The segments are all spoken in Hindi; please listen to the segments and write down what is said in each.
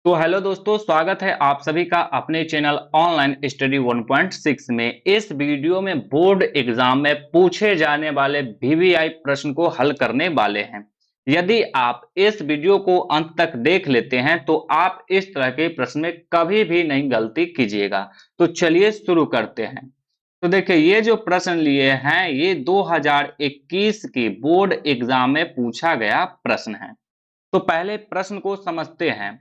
तो हेलो दोस्तों, स्वागत है आप सभी का अपने चैनल ऑनलाइन स्टडी 1.6 में। इस वीडियो में बोर्ड एग्जाम में पूछे जाने वाले वीवीआई प्रश्न को हल करने वाले हैं। यदि आप इस वीडियो को अंत तक देख लेते हैं तो आप इस तरह के प्रश्न में कभी भी नहीं गलती कीजिएगा। तो चलिए शुरू करते हैं। तो देखिए, ये जो प्रश्न लिए हैं ये 2021 के बोर्ड एग्जाम में पूछा गया प्रश्न है। तो पहले प्रश्न को समझते हैं।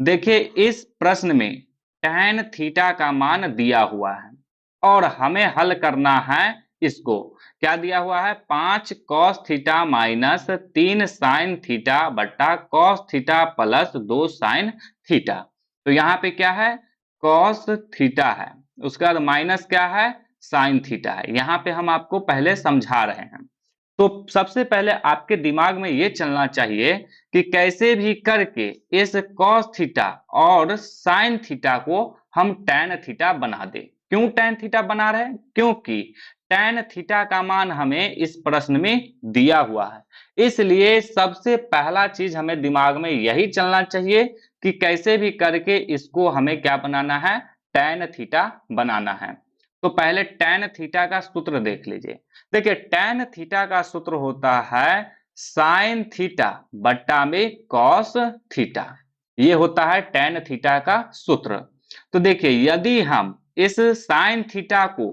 देखिए, इस प्रश्न में tan थीटा का मान दिया हुआ है और हमें हल करना है। इसको क्या दिया हुआ है? 5 cos theta minus 3 sin theta बट्टा cos theta plus 2 sin theta. तो यहाँ पे क्या है? cos थीटा है, उसका माइनस क्या है? sin थीटा है। यहाँ पे हम आपको पहले समझा रहे हैं। तो सबसे पहले आपके दिमाग में ये चलना चाहिए कि कैसे भी करके इस cos थीटा और sin थीटा को हम tan थीटा बना दें। क्यों tan थीटा बना रहे हैं? क्योंकि tan थीटा का मान हमें इस प्रश्न में दिया हुआ है। इसलिए सबसे पहला चीज हमें दिमाग में यही चलना चाहिए कि कैसे भी करके इसको हमें क्या बनाना है? tan थीटा बनाना है। तो पहले tan थीटा का सूत्र देख लीजिए। देखिए, tan थीटा का सूत्र होता है sin थीटा बट्टा में cos थीटा। ये होता है tan थीटा का सूत्र। तो देखिए, यदि हम इस sin थीटा को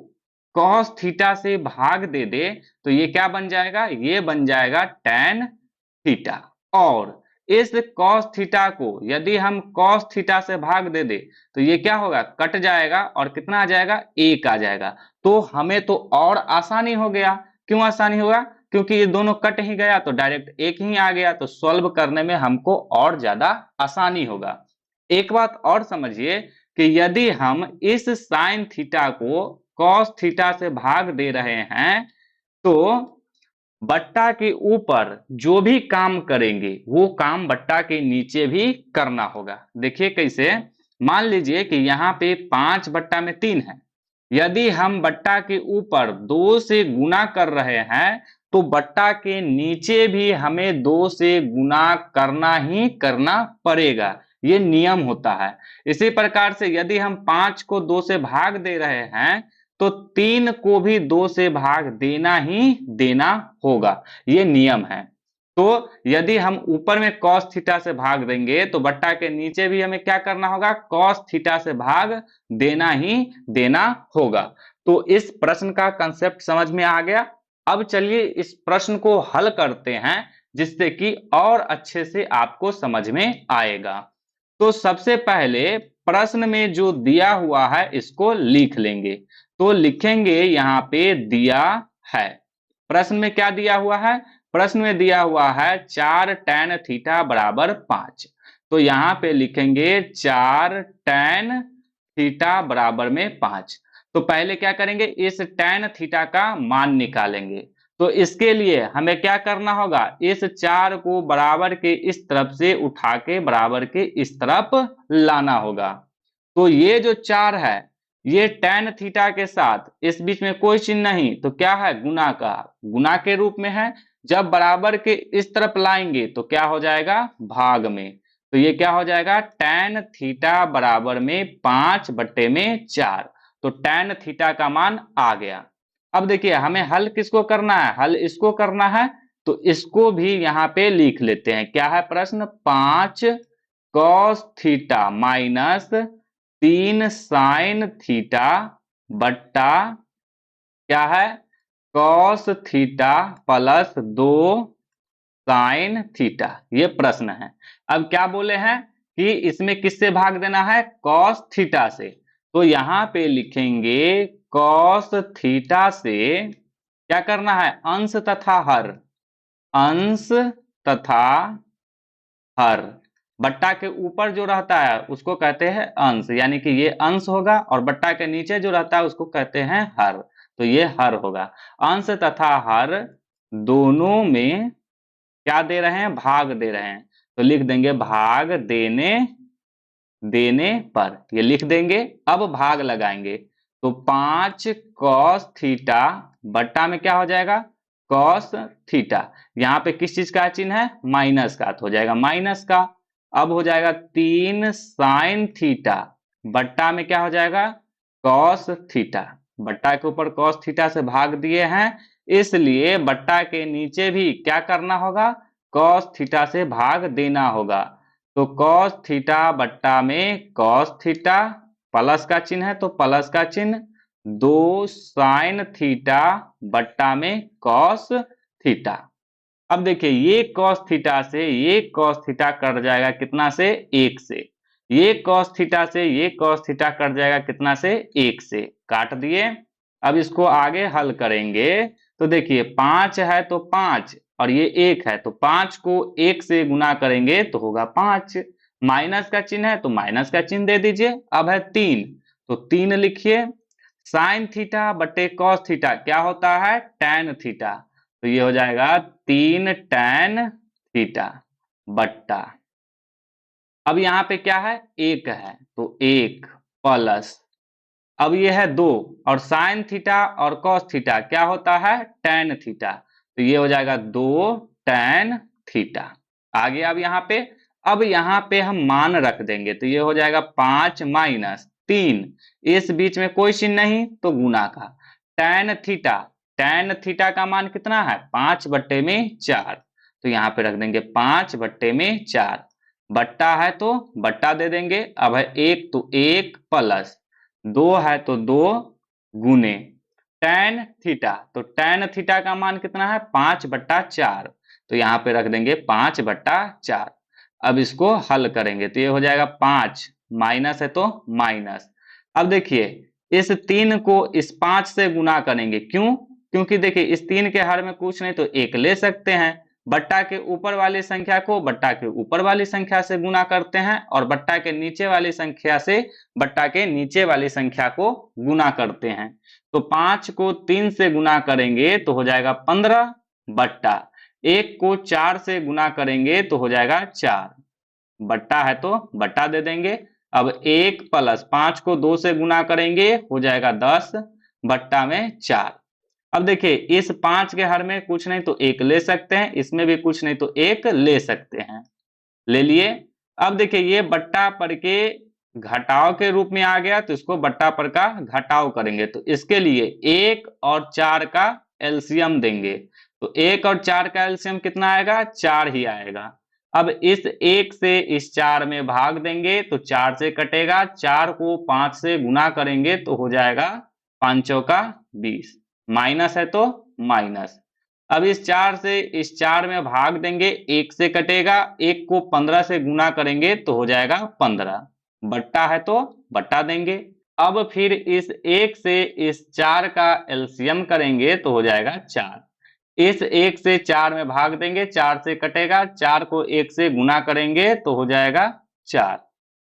cos थीटा से भाग दे दे तो ये क्या बन जाएगा? ये बन जाएगा tan थीटा। और इस cos थीटा को यदि हम cos थीटा से भाग दे दे तो ये क्या होगा? कट जाएगा और कितना आ जाएगा? 1 आ जाएगा। तो हमें तो और आसानी हो गया। क्यों आसानी होगा? क्योंकि ये दोनों कट ही गया तो डायरेक्ट 1 ही आ गया, तो सॉल्व करने में हमको और ज्यादा आसानी होगा। एक बात और समझिए कि यदि हम इस sin थीटा को cos थीटा से भाग दे रहे हैं तो बट्टा के ऊपर जो भी काम करेंगे वो काम बट्टा के नीचे भी करना होगा। देखिए कैसे। मान लीजिए कि यहाँ पे 5 बट्टा में 3 है। यदि हम बट्टा के ऊपर 2 से गुना कर रहे हैं तो बट्टा के नीचे भी हमें 2 से गुना करना ही करना पड़ेगा। ये नियम होता है। इसी प्रकार से यदि हम 5 को 2 से भाग दे रहे हैं तो 3 को भी 2 से भाग देना ही देना होगा। ये नियम है। तो यदि हम ऊपर में cos थीटा से भाग देंगे तो बट्टा के नीचे भी हमें क्या करना होगा? cos थीटा से भाग देना ही देना होगा। तो इस प्रश्न का कंसेप्ट समझ में आ गया। अब चलिए इस प्रश्न को हल करते हैं जिससे कि और अच्छे से आपको समझ में आएगा। तो सबसे पहले प्रश्न में जो दिया हुआ है इसको लिख लेंगे। तो लिखेंगे यहाँ पे दिया है। प्रश्न में क्या दिया हुआ है? प्रश्न में दिया हुआ है 4 tan थीटा बराबर 5। तो यहाँ पे लिखेंगे 4 tan थीटा बराबर में 5। तो पहले क्या करेंगे? इस tan थीटा का मान निकालेंगे। तो इसके लिए हमें क्या करना होगा? इस 4 को बराबर के इस तरफ से उठा के बराबर के इस तरफ लाना होगा। तो ये जो 4 है ये tan थीटा के साथ इस बीच में कोई चिन्ह नहीं, तो क्या है? गुना का, गुना के रूप में है। जब बराबर के इस तरफ लाएंगे तो क्या हो जाएगा? भाग में। तो ये क्या हो जाएगा? tan थीटा बराबर में 5 बट्टे में 4। तो tan थीटा का मान आ गया। अब देखिए, हमें हल किसको करना है? हल इसको करना है। तो इसको भी यहाँ पे लिख लेते हैं। क्या है प्रश्न? 5 cos theta minus 3 sin theta बट्टा क्या है? cos theta plus 2 sin theta. ये प्रश्न है। अब क्या बोले हैं कि इसमें किससे भाग देना है? cos थीटा से। तो यहां पे लिखेंगे cos थीटा से क्या करना है? अंश तथा हर, अंश तथा हर। बट्टा के ऊपर जो रहता है उसको कहते हैं अंश, यानी कि ये अंश होगा, और बट्टा के नीचे जो रहता है उसको कहते हैं हर। तो ये हर होगा। अंश तथा हर दोनों में क्या दे रहे हैं? भाग दे रहे हैं। तो लिख देंगे भाग देने देने पर, ये लिख देंगे। अब भाग लगाएंगे तो 5 cos थीटा बट्टा में क्या हो जाएगा? cos theta. यहाँ पे किस चीज का चिन्ह है? माइनस का, तो हो जाएगा माइनस का। अब हो जाएगा 3 साइन थीटा बट्टा में क्या हो जाएगा कॉस थीटा। बट्टा के ऊपर कॉस थीटा से भाग दिए हैं, इसलिए बट्टा के नीचे भी क्या करना होगा कॉस थीटा से भाग देना होगा। तो कॉस थीटा बट्टा में कॉस थीटा, प्लस का चिन्ह है तो प्लस का चिन्ह, 2 साइन थीटा बट्टा में कॉस थीटा। अब देखिए ये कॉस थीटा से ये कॉस थीटा कट जाएगा कितना से 1 से, ये कॉस थीटा से ये कॉस थीटा कट जाएगा कितना से 1 से, काट दिए। अब इसको आगे हल करेंगे तो देखिए 5 है तो 5 और ये 1 है तो 5 को 1 से गुना करेंगे तो होगा 5, माइनस का चिन्ह है तो माइनस का चिन्ह दे दीजिए। अब है 3 तो 3 लिखिए। साइन थीटा बटे कॉस थीटा क्या होता है टैन थीटा, तो ये हो जाएगा 3 टैन थीटा बट्टा। अब यहाँ पे क्या है 1 है तो 1 प्लस, अब ये है 2 और साइन थीटा और कॉस थीटा क्या होता है टैन थीटा, तो ये हो जाएगा 2 टैन थीटा। आगे अब यहाँ पे हम मान रख देंगे तो ये हो जाएगा 5 माइनस 3, इस बीच में कोई चिन्ह नहीं तो गुना का, टैन थीटा का मान कितना है 5 बट्टे में 4, तो यहाँ पे रख देंगे 5 बट्टे में 4, बट्टा है तो बट्टा दे देंगे। अब है 1 तो 1 प्लस 2 है तो 2 गुने टैन थीटा, तो टैन थीटा का मान कितना है 5 बट्टा 4, तो यहाँ पे रख देंगे 5 बट्टा 4। अब इसको हल करेंगे तो ये हो जाएगा 5 माइनस है तो माइनस। अब देखिए इस 3 को इस 5 से गुना करेंगे, क्यों, क्योंकि देखिए इस 3 के हर में कुछ नहीं तो 1 ले सकते हैं, बट्टा के ऊपर वाली संख्या को बट्टा के ऊपर वाली संख्या से गुना करते हैं और बट्टा के नीचे वाली संख्या से बट्टा के नीचे वाली संख्या को गुना करते हैं। तो 5 को 3 से गुना करेंगे तो हो जाएगा 15 बट्टा 1 को 4 से गुना करेंगे तो हो जाएगा 4, बट्टा है तो बट्टा दे देंगे। अब 1 प्लस 5 को 2 से गुना करेंगे हो जाएगा 10 बट्टा में 4। अब देखिए इस 5 के हर में कुछ नहीं तो 1 ले सकते हैं, इसमें भी कुछ नहीं तो 1 ले सकते हैं, ले लिए। अब देखिए ये बट्टा पर के घटाव के रूप में आ गया तो इसको बट्टा पर का घटाव करेंगे तो इसके लिए 1 और 4 का एलसीएम देंगे, तो 1 और 4 का एलसीएम कितना आएगा 4 ही आएगा। अब इस 1 से इस 4 में भाग देंगे तो 4 से कटेगा, 4 को 5 से गुना करेंगे तो हो जाएगा 5 चौका 20, माइनस है तो माइनस। अब इस 4 से इस 4 में भाग देंगे, 1 से कटेगा, 1 को 15 से गुना करेंगे तो हो जाएगा 15, बट्टा है तो बट्टा देंगे। अब फिर इस 1 से इस 4 का एलसीएम करेंगे तो हो जाएगा 4, इस 1 से 4 में भाग देंगे, 4 से कटेगा, 4 को 1 से गुना करेंगे तो हो जाएगा 4,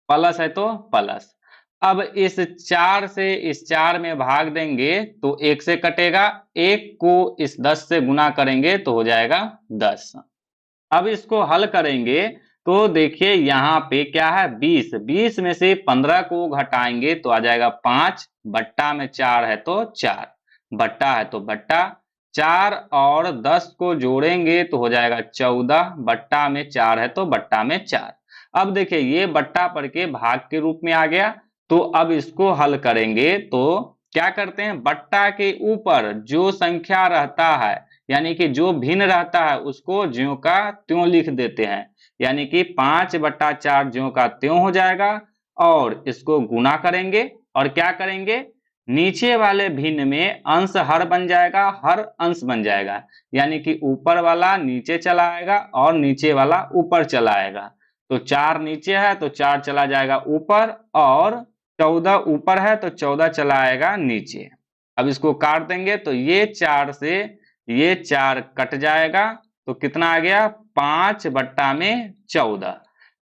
प्लस है तो प्लस। अब इस 4 से इस 4 में भाग देंगे तो 1 से कटेगा, 1 को इस 10 से गुना करेंगे तो हो जाएगा 10। अब इसको हल करेंगे तो देखिए यहाँ पे क्या है 20, 20 में से 15 को घटाएंगे तो आ जाएगा 5, बट्टा में 4 है तो 4, बट्टा है तो बट्टा, 4 और 10 को जोड़ेंगे तो हो जाएगा 14, बट्टा में 4 है तो बट्टा में 4। अब देखिए ये बट्टा पर के भाग के रूप में आ गया, तो अब इसको हल करेंगे तो क्या करते हैं बट्टा के ऊपर जो संख्या रहता है यानी कि जो भिन्न रहता है उसको ज्यों का त्यों लिख देते हैं, यानी कि 5 बट्टा 4 ज्यों का त्यों हो जाएगा और इसको गुना करेंगे और क्या करेंगे नीचे वाले भिन्न में अंश हर बन जाएगा, हर अंश बन जाएगा, यानी कि ऊपर वाला नीचे चला आएगा और नीचे वाला ऊपर चला आएगा। तो 4 नीचे है तो 4 चला जाएगा ऊपर और 14 ऊपर है तो 14 चला आएगा नीचे। अब इसको काट देंगे तो ये 4 से ये 4 कट जाएगा तो कितना आ गया 5 बट्टा में 14।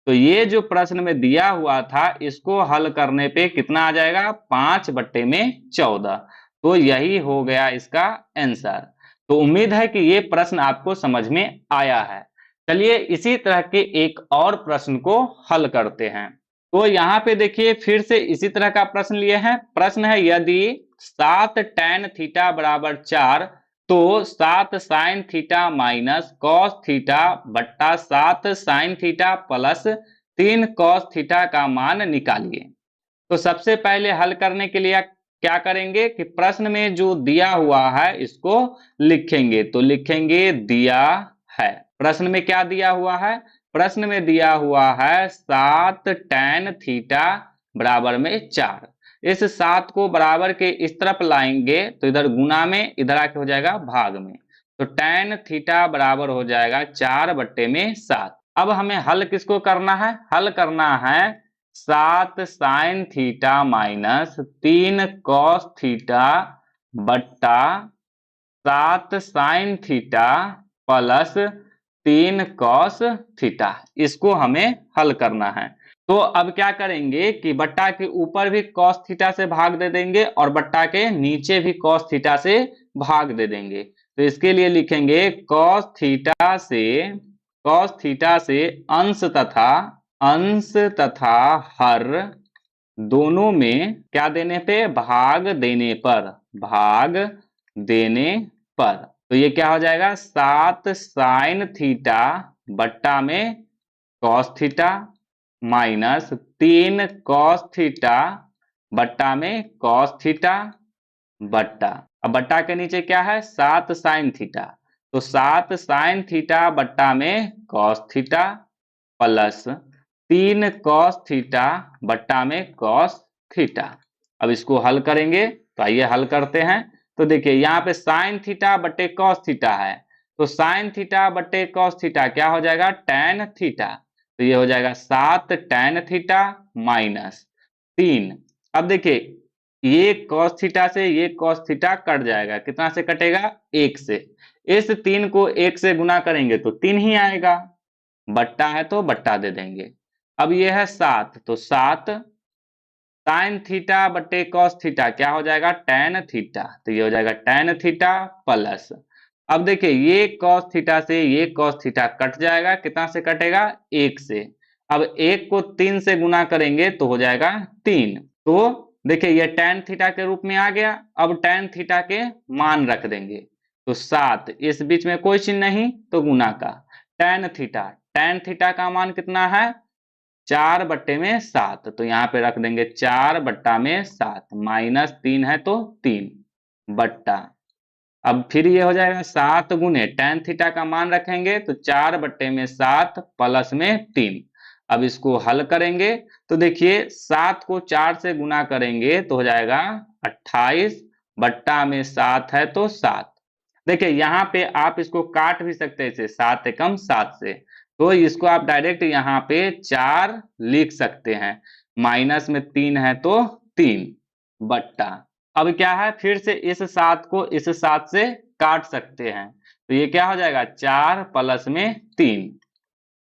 तो ये जो प्रश्न में दिया हुआ था इसको हल करने पे कितना आ जाएगा 5 बट्टे में 14, तो यही हो गया इसका आंसर। तो उम्मीद है कि ये प्रश्न आपको समझ में आया है। चलिए इसी तरह के एक और प्रश्न को हल करते हैं। तो यहाँ पे देखिए फिर से इसी तरह का प्रश्न लिए हैं। प्रश्न है यदि 7 tan थीटा बराबर 4 तो 7 sin theta minus cos theta बट्टा 7 sin theta plus 3 cos theta का मान निकालिए। तो सबसे पहले हल करने के लिए क्या करेंगे कि प्रश्न में जो दिया हुआ है इसको लिखेंगे। तो लिखेंगे दिया है। प्रश्न में क्या दिया हुआ है? प्रश्न में दिया हुआ है 7 tan थीटा बराबर में 4। इस 7 को बराबर के इस तरफ लाएंगे तो इधर गुना में, इधर आके हो जाएगा भाग में। तो tan थीटा बराबर हो जाएगा 4/7। अब हमें हल किसको करना है? हल करना है 7 sine theta minus 3 cos theta बट्टा 7 sine theta plus 3 cos theta. इसको हमें हल करना है। तो अब क्या करेंगे कि बट्टा के ऊपर भी कॉस थीटा से भाग दे देंगे और बट्टा के नीचे भी कॉस थीटा से भाग दे देंगे। तो इसके लिए लिखेंगे कॉस थीटा से अंश तथा हर दोनों में क्या देने पे? भाग देने पर। तो ये क्या हो जाएगा? 7 साइन थीटा बट्टा में cos theta minus 3 cos theta बट्टा में कॉस थीटा बट्टा, अब बट्टा के नीचे क्या है? 7 साइन थीटा। तो 7 साइन थीटा बट्टा में cos theta plus 3 cos theta बट्टा में कॉस थीटा। अब इसको हल करेंगे। तो आइए हल करते हैं। तो देखिए यहाँ पे साइन थीटा बट्टे कॉस थीटा है। तो साइन थीटा बट्टे कॉस थीटा क्या हो जाएगा? Tan theta. तो ये हो जाएगा 7 टैन थीटा माइनस 3। अब देखिए ये cos थीटा से ये cos थीटा कट जाएगा। कितना से कटेगा? 1 से। इस 3 को 1 से गुना करेंगे तो 3 ही आएगा। बट्टा है तो बट्टा दे देंगे। अब ये है 7, तो 7 साइन थीटा बट्टे cos थीटा क्या हो जाएगा? tan theta. तो ये हो जाएगा tan थीटा प्लस, अब देखिए ये cos थीटा से ये cos थीटा कट जाएगा। कितना से कटेगा? 1 से। अब 1 को 3 से गुना करेंगे तो हो जाएगा 3। तो देखिए ये tan थीटा के रूप में आ गया। अब tan थीटा के मान रख देंगे। तो 7, इस बीच में कोई चिन्ह नहीं तो गुना का tan थीटा का मान कितना है? 4/7। तो यहाँ पे रख देंगे 4/7 माइनस 3 है तो 3 बट्टा, अब फिर ये हो जाएगा 7 गुने tan थीटा का मान रखेंगे तो 4/7 प्लस में 3। अब इसको हल करेंगे तो देखिए 7 को 4 से गुना करेंगे तो हो जाएगा 28 बट्टा में 7 है तो 7। देखिए यहाँ पे आप इसको काट भी सकते हैं इसे 7 एकम 7 से। तो इसको आप डायरेक्ट यहाँ पे 4 लिख सकते हैं। माइनस में 3 है तो 3 बट्टा, अब क्या है? फिर से इस 7 को इस 7 से काट सकते हैं। तो ये क्या हो जाएगा? 4 प्लस में 3।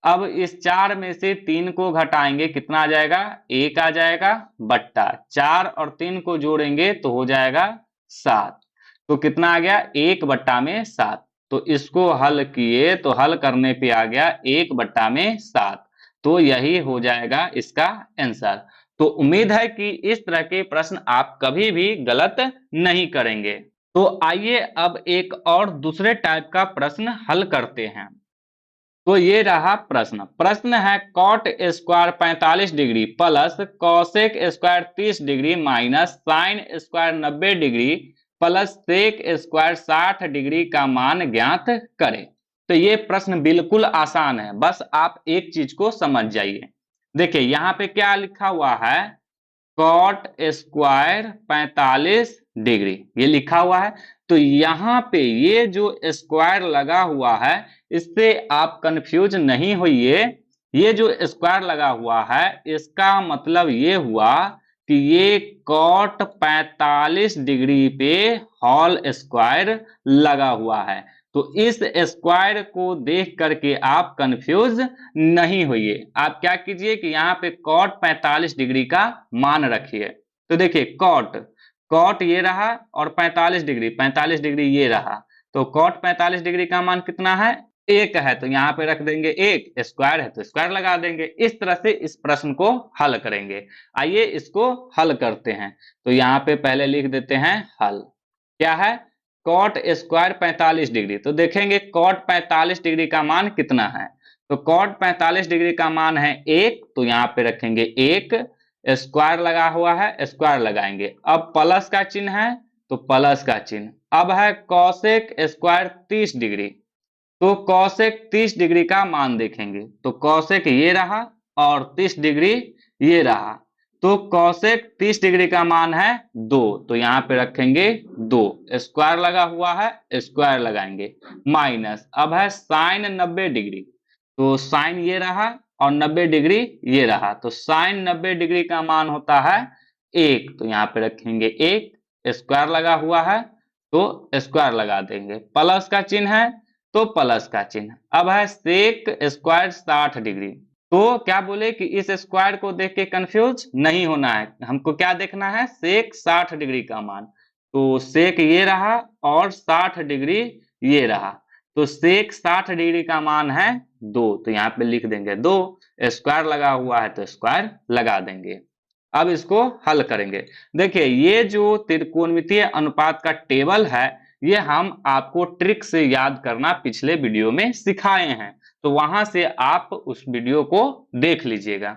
अब इस 4 में से 3 को घटाएंगे, कितना आ जाएगा? 1 आ जाएगा बट्टा 4 और 3 को जोड़ेंगे तो हो जाएगा 7। तो कितना आ गया? 1/7। तो इसको हल किए तो हल करने पे आ गया 1/7। तो यही हो जाएगा इसका आंसर। तो उम्मीद है कि इस तरह के प्रश्न आप कभी भी गलत नहीं करेंगे। तो आइए अब एक और दूसरे टाइप का प्रश्न हल करते हैं। तो ये रहा प्रश्न। प्रश्न है cot square 45 degree plus cosec square 30 degree minus sin square 90 degree plus sec square 60 degree का मान ज्ञात करें। तो ये प्रश्न बिल्कुल आसान है, बस आप एक चीज को समझ जाइए। देखिए यहाँ पे क्या लिखा हुआ है? कॉट स्क्वायर 45 डिग्री ये लिखा हुआ है। तो यहाँ पे ये जो स्क्वायर लगा हुआ है इससे आप कंफ्यूज नहीं होइए। ये जो स्क्वायर लगा हुआ है इसका मतलब ये हुआ कि ये कॉट 45 डिग्री पे होल स्क्वायर लगा हुआ है। तो इस स्क्वायर को देख करके आप कंफ्यूज नहीं होइए। आप क्या कीजिए कि यहाँ पे कॉट 45 डिग्री का मान रखिए। तो देखिए कॉट ये रहा और 45 डिग्री ये रहा। तो कॉट 45 डिग्री का मान कितना है? 1 है। तो यहाँ पे रख देंगे 1, स्क्वायर है तो स्क्वायर लगा देंगे। इस तरह से इस प्रश्न को हल करेंगे। आइए इसको हल करते हैं। तो यहाँ पे पहले लिख देते हैं हल। क्या है? Cot square 45 degree. तो देखेंगे कॉट 45 डिग्री का मान कितना है। तो कॉट 45 डिग्री का मान है 1, तो यहाँ पे रखेंगे 1, स्क्वायर लगा हुआ है, स्क्वायर लगाएंगे। अब प्लस का चिन्ह है तो प्लस का चिन्ह। अब है कॉसेक स्क्वायर 30 डिग्री, तो कॉसेक 30 डिग्री का मान देखेंगे, तो कॉसेक ये रहा और 30 डिग्री ये रहा। तो कॉसेक 30 डिग्री का मान है 2, तो यहाँ पे रखेंगे 2, स्क्वायर लगा हुआ है, स्क्वायर लगाएंगे, माइनस। अब है साइन 90 डिग्री, तो साइन ये रहा और 90 डिग्री ये रहा, तो साइन 90 डिग्री का मान होता है 1, तो यहाँ पे रखेंगे 1, स्क्वायर लगा हुआ है तो स्क्वायर लगा देंगे, प्लस का चिन्ह है तो प्लस का चिन्ह। अब है सेक स्क्वायर 60 डिग्री, तो क्या बोले कि इस स्क्वायर को देख के कंफ्यूज नहीं होना है, हमको क्या देखना है, सेक 60 डिग्री का मान। तो सेक ये रहा और 60 डिग्री ये रहा, तो सेक 60 डिग्री का मान है 2, तो यहाँ पे लिख देंगे 2, स्क्वायर लगा हुआ है तो स्क्वायर लगा देंगे। अब इसको हल करेंगे। देखिए ये जो त्रिकोणमितीय अनुपात का टेबल है, ये हम आपको ट्रिक से याद करना पिछले वीडियो में सिखाए हैं, तो वहां से आप उस वीडियो को देख लीजिएगा।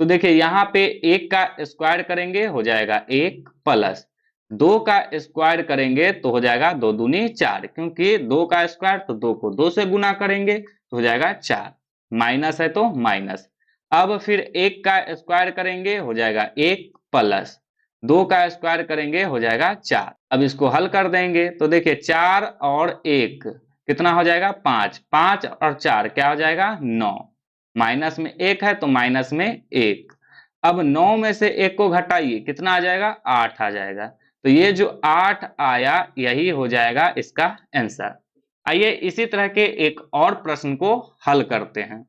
तो देखिए यहाँ पे 1 का स्क्वायर करेंगे हो जाएगा 1, प्लस 2 का स्क्वायर करेंगे तो हो जाएगा 2 दूनी 4, क्योंकि 2 का स्क्वायर तो 2 को 2 से गुना करेंगे तो हो जाएगा 4, माइनस है तो माइनस। अब फिर 1 का स्क्वायर करेंगे हो जाएगा 1, प्लस 2 का स्क्वायर करेंगे हो जाएगा 4। अब इसको हल कर देंगे तो देखिए 4 और 1 कितना हो जाएगा, 5, 5 और 4 क्या हो जाएगा, 9, माइनस में 1 है तो माइनस में 1। अब 9 में से 1 को घटाइए, कितना आ जाएगा, 8 आ जाएगा, तो ये जो 8 आया यही हो जाएगा इसका आंसर। आइए इसी तरह के एक और प्रश्न को हल करते हैं।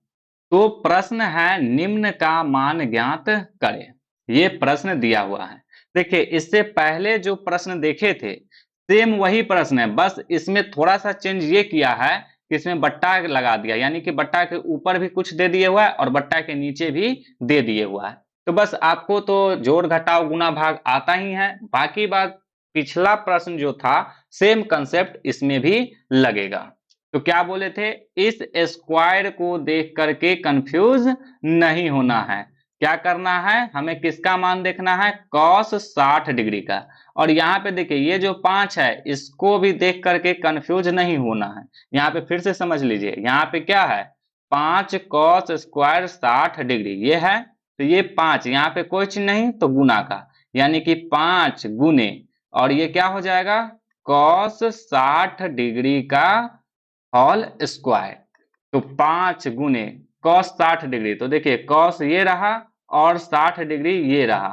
तो प्रश्न है निम्न का मान ज्ञात करें, ये प्रश्न दिया हुआ है। देखिए इससे पहले जो प्रश्न देखे थे सेम वही प्रश्न है, बस इसमें थोड़ा सा चेंज ये किया है कि इसमें बट्टा लगा दिया, यानी कि बट्टा के ऊपर भी कुछ दे दिए हुआ है और बट्टा के नीचे भी दे दिए हुआ है। तो बस आपको तो जोड़ घटाव गुना भाग आता ही है, बाकी बात पिछला प्रश्न जो था सेम कंसेप्ट इसमें भी लगेगा। तो क्या बोले थे, इस स्क्वायर को देख करके कंफ्यूज नहीं होना है। क्या करना है, हमें किसका मान देखना है, कॉस 60 डिग्री का। और यहाँ पे देखिए ये जो 5 है इसको भी देख करके कंफ्यूज नहीं होना है। यहाँ पे फिर से समझ लीजिए, यहाँ पे क्या है, 5 कॉस स्क्वायर 60 डिग्री ये है, तो ये 5 यहाँ पे कोई चीज नहीं तो गुना का, यानी कि 5 गुने, और ये क्या हो जाएगा, कॉस 60 डिग्री का होल स्क्वायर। तो 5 गुने कॉस 60 डिग्री, तो देखिए कॉस ये रहा और 60 डिग्री ये रहा,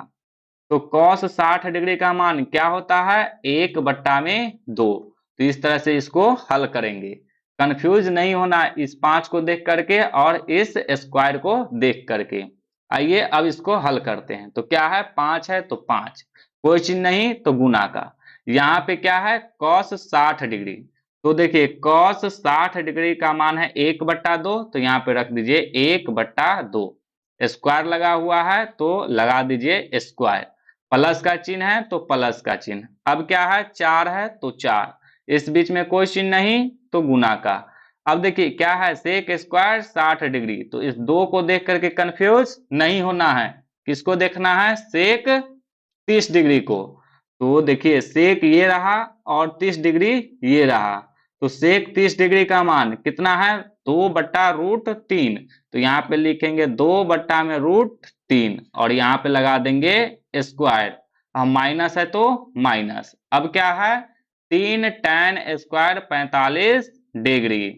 तो कॉस 60 डिग्री का मान क्या होता है, 1/2। तो इस तरह से इसको हल करेंगे, कंफ्यूज नहीं होना इस 5 को देख करके और इस स्क्वायर को देख करके। आइए अब इसको हल करते हैं। तो क्या है, 5 है तो 5, कोई चीज नहीं तो गुना का, यहाँ पे क्या है, कॉस 60 डिग्री, तो देखिए cos 60 डिग्री का मान है 1/2, तो यहाँ पे रख दीजिए 1/2, स्क्वायर लगा हुआ है तो लगा दीजिए स्क्वायर, प्लस का चिन्ह है तो प्लस का चिन्ह। अब क्या है, 4 है तो 4, इस बीच में कोई चिन्ह नहीं तो गुना का। अब देखिए क्या है, सेक स्क्वायर 60 डिग्री, तो इस 2 को देख करके कंफ्यूज नहीं होना है, किसको देखना है, सेक 30 डिग्री को। तो देखिए सेक ये रहा और 30 डिग्री ये रहा, तो सेक 30 डिग्री का मान कितना है, 2/√3, तो यहाँ पे लिखेंगे 2/√3 और यहाँ पे लगा देंगे स्क्वायर, हम माइनस है तो माइनस। अब क्या है, 3 tan स्क्वायर 45 डिग्री,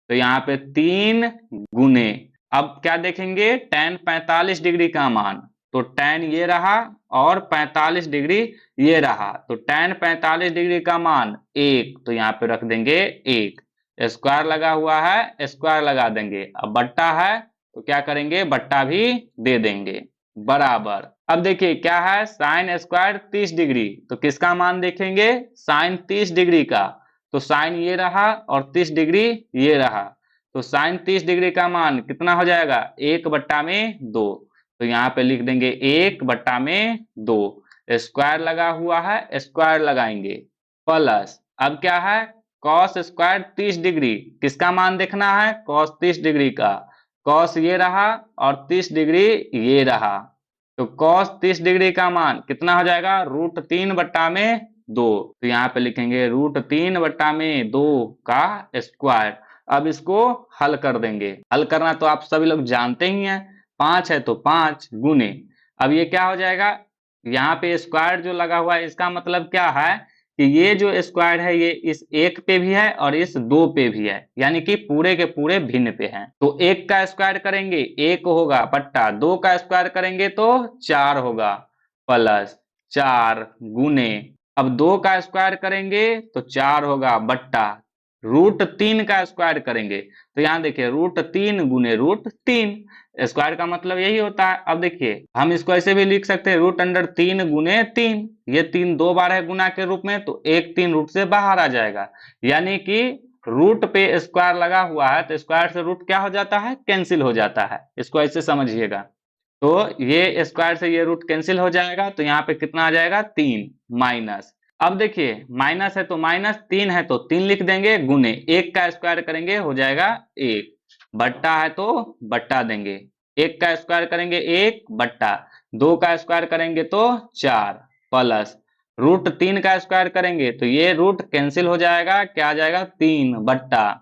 तो यहाँ पे 3 गुने, अब क्या देखेंगे, tan 45 डिग्री का मान, तो tan ये रहा और 45 डिग्री ये रहा, तो tan 45 डिग्री का मान 1, तो यहाँ पे रख देंगे 1, स्क्वायर लगा हुआ है स्क्वायर लगा देंगे, अब बट्टा है तो क्या करेंगे, बट्टा भी दे देंगे, बराबर। अब देखिए क्या है, साइन स्क्वायर 30 डिग्री, तो किसका मान देखेंगे, साइन 30 डिग्री का, तो साइन ये रहा और 30 डिग्री ये रहा, तो साइन 30 डिग्री का मान कितना हो जाएगा, 1/2, तो यहाँ पे लिख देंगे 1/2, स्क्वायर लगा हुआ है स्क्वायर लगाएंगे, प्लस अब क्या है, कॉस स्क्वायर 30 डिग्री, किसका मान देखना है, कॉस 30 डिग्री का, कॉस ये रहा और 30 डिग्री ये रहा। तो कॉस 30 डिग्री का मान कितना हो जाएगा, √3/2। तो यहाँ पे लिखेंगे √3/2 का स्क्वायर। अब इसको हल कर देंगे। हल करना तो आप सभी लोग जानते ही हैं, 5 है तो 5 गुने, अब ये क्या हो जाएगा, यहाँ पे स्क्वायर जो लगा हुआ है इसका मतलब क्या है कि ये जो स्क्वायर है ये इस एक पे भी है और इस दो पे भी है, यानी कि पूरे के पूरे भिन्न पे हैं। तो एक का स्क्वायर करेंगे एक होगा बट्टा, दो का स्क्वायर करेंगे तो 4 होगा, प्लस 4 गुने, अब दो का स्क्वायर करेंगे तो 4 होगा बट्टा, √3 का स्क्वायर करेंगे तो यहाँ देखिए √3 गुने √3, स्क्वायर का मतलब यही होता है। अब देखिए हम इसको ऐसे भी लिख सकते हैं √3 गुने 3, ये 3 दो बार है गुना के रूप में तो एक 3 रूट से बाहर आ जाएगा, यानी कि रूट पे स्क्वायर लगा हुआ है तो स्क्वायर से रूट क्या हो जाता है, कैंसिल हो जाता है। इसको ऐसे समझिएगा, तो ये स्क्वायर से ये रूट कैंसिल हो जाएगा तो यहाँ पे कितना आ जाएगा 3 माइनस। अब देखिए माइनस है तो माइनस, 3 है तो 3 लिख देंगे, गुने एक का स्क्वायर करेंगे हो जाएगा 1, बट्टा है तो बट्टा देंगे, एक का स्क्वायर करेंगे 1 बट्टा, दो का स्क्वायर करेंगे तो 4, प्लस √3 का स्क्वायर करेंगे तो ये रूट कैंसिल हो जाएगा, क्या आ जाएगा 3 बट्टा,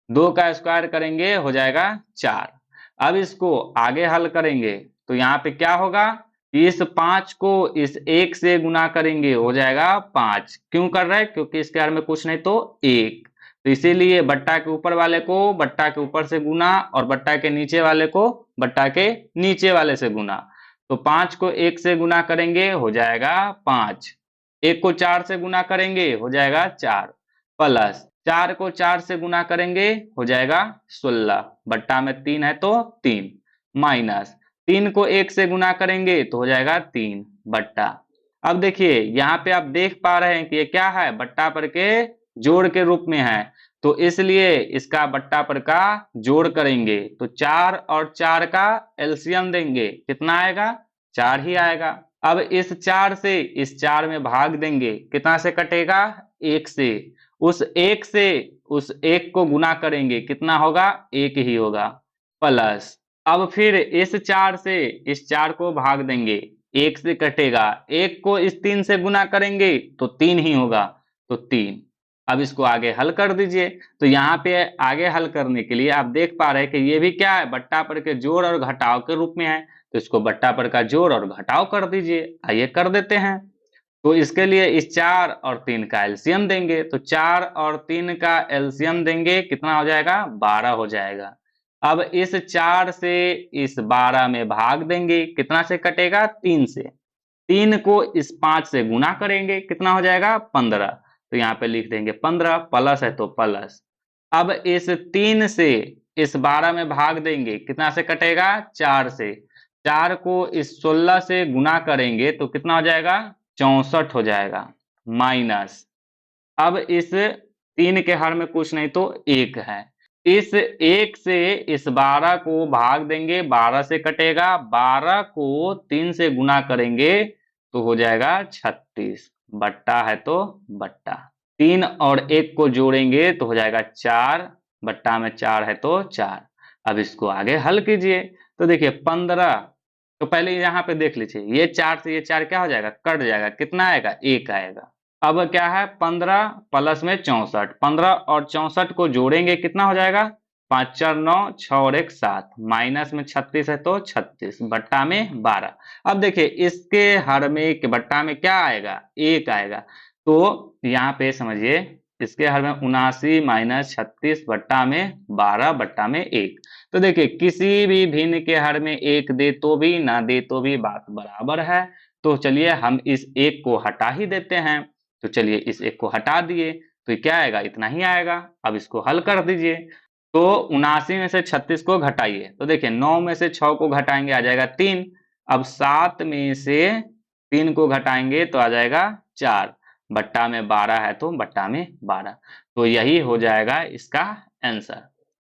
दो का स्क्वायर करेंगे हो जाएगा 4। अब इसको आगे हल करेंगे तो यहाँ पे क्या होगा, इस 5 को इस 1 से गुना करेंगे हो जाएगा 5, क्यों कर रहे हैं, क्योंकि इसके बारे में कुछ नहीं तो 1, तो इसीलिए बट्टा के ऊपर वाले को बट्टा के ऊपर से गुना और बट्टा के नीचे वाले को बट्टा के नीचे वाले से गुना। तो 5 को 1 से गुना करेंगे हो जाएगा 5, 1 को 4 से गुना करेंगे हो जाएगा 4, प्लस 4 को 4 से गुना करेंगे हो जाएगा 16, बट्टा में 3 है तो 3, माइनस 3 को 1 से गुना करेंगे तो हो जाएगा 3 बट्टा। अब देखिए यहाँ पे आप देख पा रहे हैं कि ये क्या है, बट्टा पर के जोड़ के रूप में है, तो इसलिए इसका बट्टा पर का जोड़ करेंगे तो 4 और 4 का एलसीएम देंगे, कितना आएगा 4 ही आएगा। अब इस 4 से इस 4 में भाग देंगे, कितना से कटेगा 1 से, उस 1 से उस 1 को गुना करेंगे कितना होगा 1 ही होगा, प्लस अब फिर इस 4 से इस 4 को भाग देंगे, 1 से कटेगा, 1 को इस 3 से गुना करेंगे तो 3 ही होगा, तो 3। अब इसको आगे हल कर दीजिए, तो यहाँ पे आगे हल करने के लिए आप देख पा रहे हैं कि ये भी क्या है, बट्टा पर के जोड़ और घटाव के रूप में है, तो इसको बट्टा पर का जोड़ और घटाव कर दीजिए। आइए कर देते हैं। तो इसके लिए इस 4 और 3 का एलसीएम देंगे, तो 4 और 3 का एलसीएम देंगे, कितना हो जाएगा 12 हो जाएगा। अब इस 4 से इस 12 में भाग देंगे, कितना से कटेगा 3 से, 3 को इस 5 से गुना करेंगे, कितना हो जाएगा 15, तो यहाँ पे लिख देंगे 15, प्लस है तो प्लस। अब इस 3 से इस 12 में भाग देंगे, कितना से कटेगा 4 से, 4 को इस 16 से गुना करेंगे तो कितना हो जाएगा 64 हो जाएगा, माइनस अब इस 3 के हर में कुछ नहीं तो 1 है, इस 1 से इस 12 को भाग देंगे, 12 से कटेगा, 12 को 3 से गुना करेंगे तो हो जाएगा 36, बट्टा है तो बट्टा, 3 और 1 को जोड़ेंगे तो हो जाएगा 4, बट्टा में 4 है तो 4। अब इसको आगे हल कीजिए, तो देखिए 15, तो पहले यहाँ पे देख लीजिए, ये 4 से ये 4 क्या हो जाएगा कट जाएगा, कितना आएगा 1 आएगा। अब क्या है 15 प्लस में 64, 15 और 64 को जोड़ेंगे कितना हो जाएगा 5 4 9, 6 और 1 7, माइनस में 36 है तो 36, बट्टा में 12। अब देखिए इसके हर में के बट्टा में क्या आएगा 1 आएगा, तो यहाँ पे समझिए इसके हर में 79 माइनस 36 बट्टा में 12 बट्टा में 1। तो देखिए किसी भी भिन्न के हर में 1 दे तो भी ना दे तो भी बात बराबर है, तो चलिए हम इस 1 को हटा ही देते हैं। तो चलिए इस 1 को हटा दिए तो क्या आएगा इतना ही आएगा। अब इसको हल कर दीजिए, तो 79 में से 36 को घटाइए, तो देखिए 9 में से 6 को घटाएंगे आ जाएगा 3, अब 7 में से 3 को घटाएंगे तो आ जाएगा 4, बट्टा में 12 है तो बट्टा में 12, तो यही हो जाएगा इसका आंसर।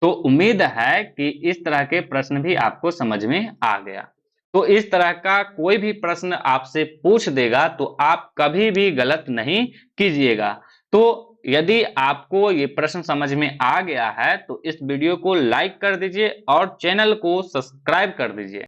तो उम्मीद है कि इस तरह के प्रश्न भी आपको समझ में आ गया। तो इस तरह का कोई भी प्रश्न आपसे पूछ देगा तो आप कभी भी गलत नहीं कीजिएगा। तो यदि आपको ये प्रश्न समझ में आ गया है तो इस वीडियो को लाइक कर दीजिए और चैनल को सब्सक्राइब कर दीजिए।